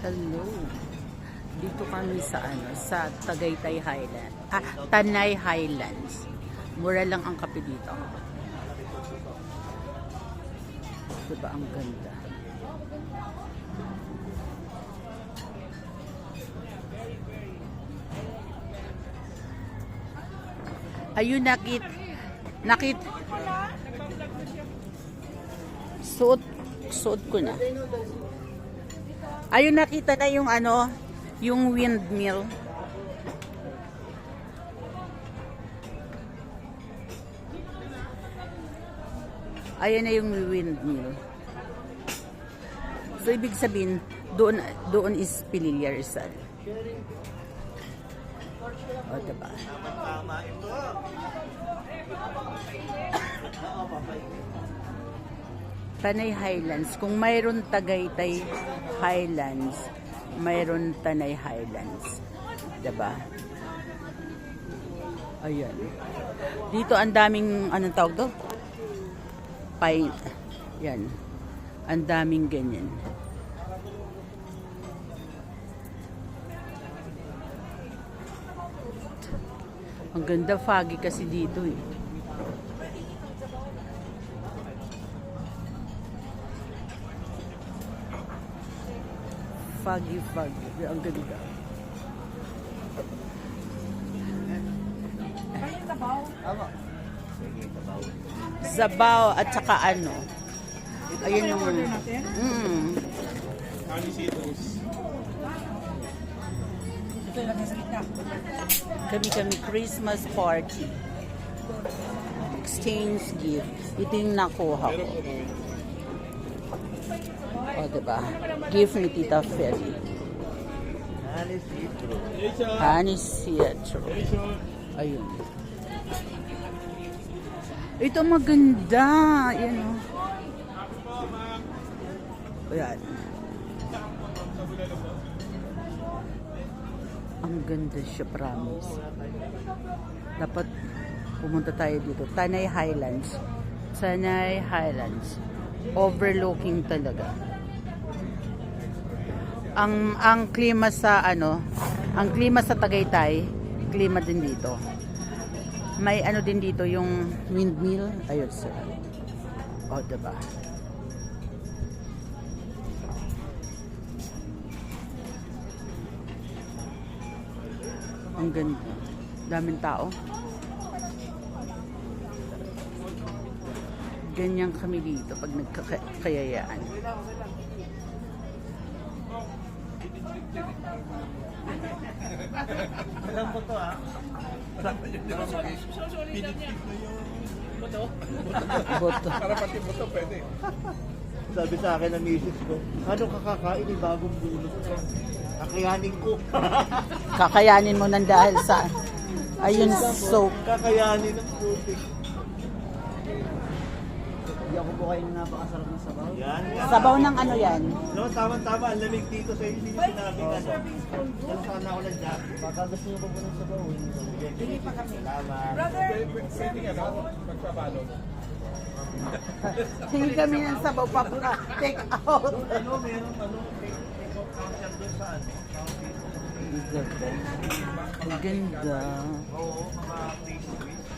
Hello. Dito kami sa sa Tagaytay Highlands. Tanay Highlands. Mura lang ang kape dito. Diba ang ganda? Ayun, nakit suot ko na. Ayun, nakita na yung yung windmill. Ayun na yung windmill. So, ibig sabihin, doon is Pililla Rizal. O, diba? Tanay Highlands. Kung mayroon Tagaytay Highlands, mayroon Tanay Highlands. Diba? Ayan. Dito ang daming, anong tawag to? Pine. Yan. Ang daming ganyan. Ang ganda, foggy kasi dito eh. Foggy. Ang ganda. Sabaw at saka ayun yung kami Christmas party, exchange gift. Ito yung nakuha ko. O, diba? Gift ni Tita Ferry. Honey Citro. Ayun. Ito maganda. Ayan o. Ayan. Ang ganda siya, promise. Dapat pumunta tayo dito. Tanay Highlands. Tanay Highlands. Overlooking talaga. Ang klima sa ang klima sa Tagaytay, klima din dito. May din dito yung windmill. Ayun sila. O, diba? Ang ganda. Daming tao. Ganyan kami dito pag nagkakayayaan. Alam mo to Boto. Para pati boto pwede. Sabi sa akin ng misis ko, ano kakakain ni bagong bulok? Kakayanin ko. Kakayanin mo nang dahil sa ayun soap. Kakayanin ng putik. Hindi ako po kayo napakasarap ng sabaw. Yan. Sabaw ng yan? No, tama-tama. Ang lamig dito sa hindi sinabi ka. Yan sana ako ng jacket. Baka gusto nyo po po ng sabaw. Hindi pa kami. Salamat. Brother! Pwede nga ba? Magpabalo. Hingi kami ng sabaw pa take out. Meron take-out counter doon sa Ang ganda. Oo, mga face-to-face.